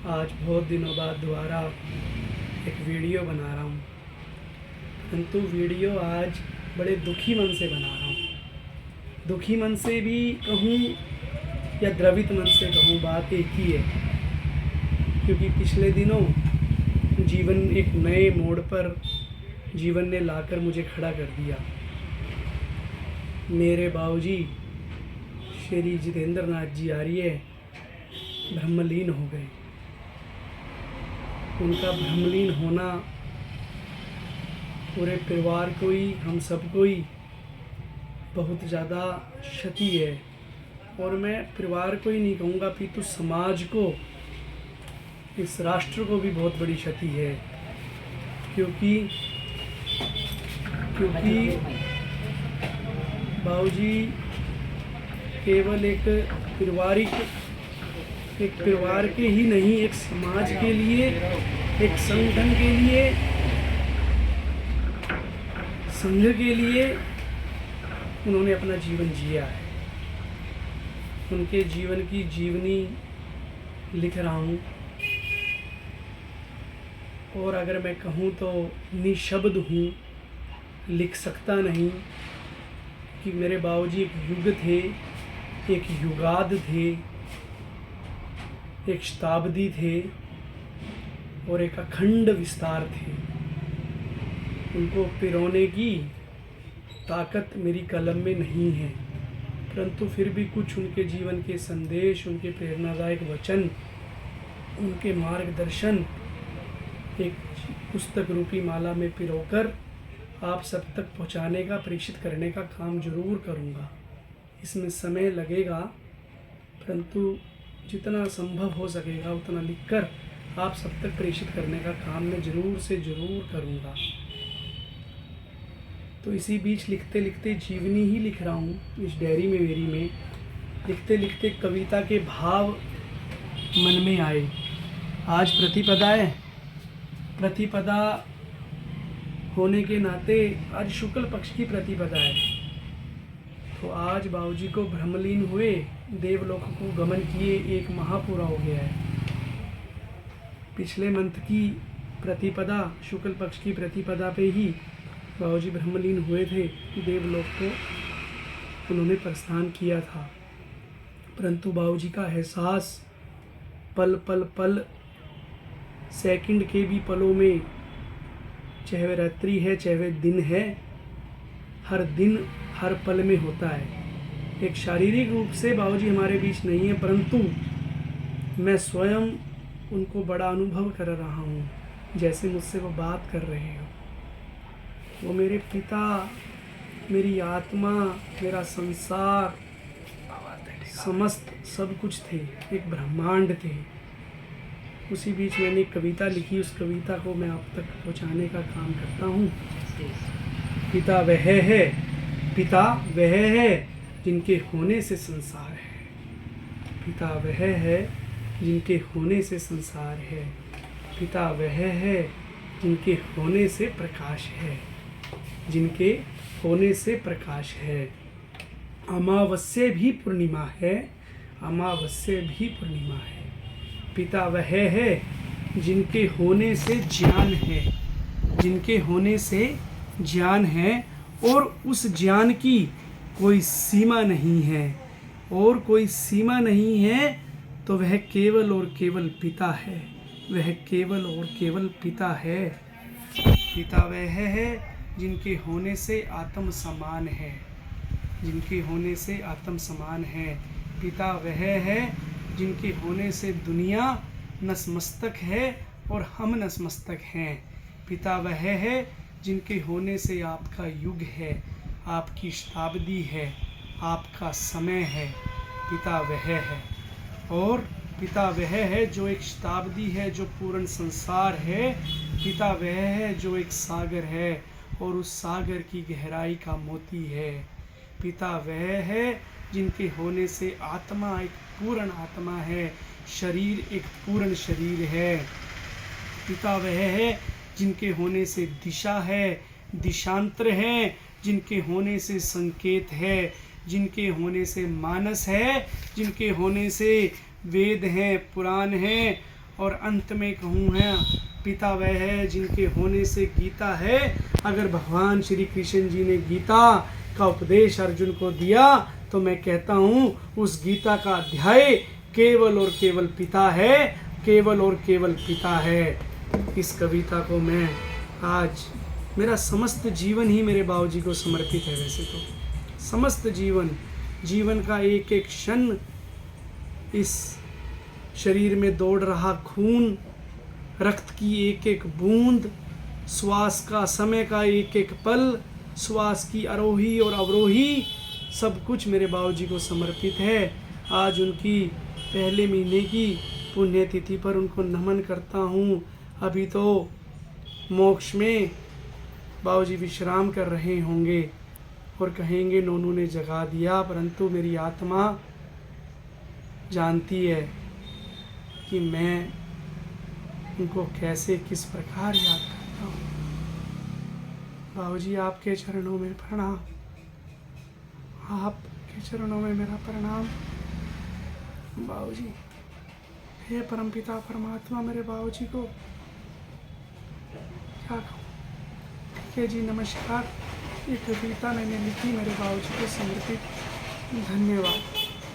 आज बहुत दिनों बाद दोबारा एक वीडियो बना रहा हूँ, परंतु वीडियो आज बड़े दुखी मन से बना रहा हूँ। दुखी मन से भी कहूँ या द्रवित मन से कहूँ, बात एक ही है, क्योंकि पिछले दिनों जीवन एक नए मोड़ पर जीवन ने लाकर मुझे खड़ा कर दिया। मेरे बाबूजी श्री जितेंद्र नाथ जी आर्य ब्रह्मलीन हो गए। उनका ब्रह्मलीन होना पूरे परिवार को ही, हम सबको ही बहुत ज़्यादा क्षति है। और मैं परिवार को ही नहीं कहूँगा, अपितु समाज को, इस राष्ट्र को भी बहुत बड़ी क्षति है। क्योंकि बाबूजी केवल एक परिवार के ही नहीं, एक समाज के लिए, एक संगठन के लिए, संघ के लिए उन्होंने अपना जीवन जिया है। उनके जीवन की जीवनी लिख रहा हूँ, और अगर मैं कहूँ तो निशब्द हूँ, लिख सकता नहीं। कि मेरे बाबूजी एक युग थे, एक युगाद थे, एक शताब्दी थे और एक अखंड विस्तार थे। उनको पिरोने की ताकत मेरी कलम में नहीं है, परंतु फिर भी कुछ उनके जीवन के संदेश, उनके प्रेरणादायक वचन, उनके मार्गदर्शन एक पुस्तक रूपी माला में पिरोकर आप सब तक पहुंचाने का, प्रेषित करने का काम जरूर करूंगा। इसमें समय लगेगा, परंतु जितना संभव हो सकेगा उतना लिखकर आप सब तक प्रेषित करने का काम मैं जरूर से जरूर करूंगा। तो इसी बीच लिखते लिखते जीवनी ही लिख रहा हूँ इस डायरी में मेरी में। लिखते लिखते कविता के भाव मन में आए। आज प्रतिपदा है, प्रतिपदा होने के नाते आज शुक्ल पक्ष की प्रतिपदा है। तो आज बाबूजी को ब्रह्मलीन हुए, देवलोक को गमन किए, एक माह पूरा हो गया है। पिछले मंथ की प्रतिपदा, शुक्ल पक्ष की प्रतिपदा पे ही बाबूजी ब्रह्मलीन हुए थे, देवलोक को उन्होंने प्रस्थान किया था। परंतु बाबूजी का एहसास पल पल पल, सेकंड के भी पलों में, चाहे वह रात्रि है चाहे वह दिन है, हर दिन हर पल में होता है। एक शारीरिक रूप से बाबूजी हमारे बीच नहीं है, परंतु मैं स्वयं उनको बड़ा अनुभव कर रहा हूँ, जैसे मुझसे वो बात कर रहे हो। वो मेरे पिता, मेरी आत्मा, मेरा संसार, समस्त सब कुछ थे, एक ब्रह्मांड थे। उसी बीच मैंने एक कविता लिखी, उस कविता को मैं आप तक पहुंचाने का काम करता हूँ। पिता वह है, पिता वह है जिनके होने से संसार है। पिता वह है जिनके होने से संसार है। पिता वह है जिनके होने से प्रकाश है, जिनके होने से प्रकाश है। अमावस्या भी पूर्णिमा है, अमावस्या भी पूर्णिमा है। पिता वह है जिनके होने से ज्ञान है, जिनके होने से ज्ञान है, और उस ज्ञान की कोई सीमा नहीं है, और कोई सीमा नहीं है। तो वह केवल और केवल पिता है, वह केवल और केवल पिता है। पिता वह है जिनके होने से आत्म समान है, जिनके होने से आत्म समान है। पिता वह है जिनके होने से दुनिया नतमस्तक है और हम नतमस्तक हैं। पिता वह है जिनके होने से आपका युग है, आपकी शताब्दी है, आपका समय है। पिता वह है, और पिता वह है जो एक शताब्दी है, जो पूर्ण संसार है। पिता वह है जो एक सागर है, और उस सागर की गहराई का मोती है। पिता वह है जिनके होने से आत्मा एक पूर्ण आत्मा है, शरीर एक पूर्ण शरीर है। पिता वह है जिनके होने से दिशा है, दिशांतर है, जिनके होने से संकेत है, जिनके होने से मानस है, जिनके होने से वेद हैं, पुराण हैं, और अंत में कहूँ है, पिता वह है जिनके होने से गीता है। अगर भगवान श्री कृष्ण जी ने गीता का उपदेश अर्जुन को दिया तो मैं कहता हूँ उस गीता का अध्याय केवल और केवल पिता है, केवल और केवल पिता है। इस कविता को मैं आज, मेरा समस्त जीवन ही मेरे बाबूजी को समर्पित है। वैसे तो समस्त जीवन का एक एक क्षण, इस शरीर में दौड़ रहा खून, रक्त की एक एक बूंद, श्वास का समय का एक एक पल, श्वास की आरोही और अवरोही, सब कुछ मेरे बाबूजी को समर्पित है। आज उनकी पहले महीने की पुण्यतिथि पर उनको नमन करता हूँ। अभी तो मोक्ष में बाबूजी विश्राम कर रहे होंगे और कहेंगे नोनू ने जगा दिया, परंतु मेरी आत्मा जानती है कि मैं उनको कैसे किस प्रकार याद करता हूँ। बाबूजी आपके चरणों में प्रणाम, आपके चरणों में मेरा प्रणाम। बाबूजी, हे परमपिता परमात्मा, मेरे बाबूजी को क्या कहूँ। ठीक है जी, नमस्कार। ये कविता मैंने लिखी, मेरे बाबूजी को समर्पित। धन्यवाद।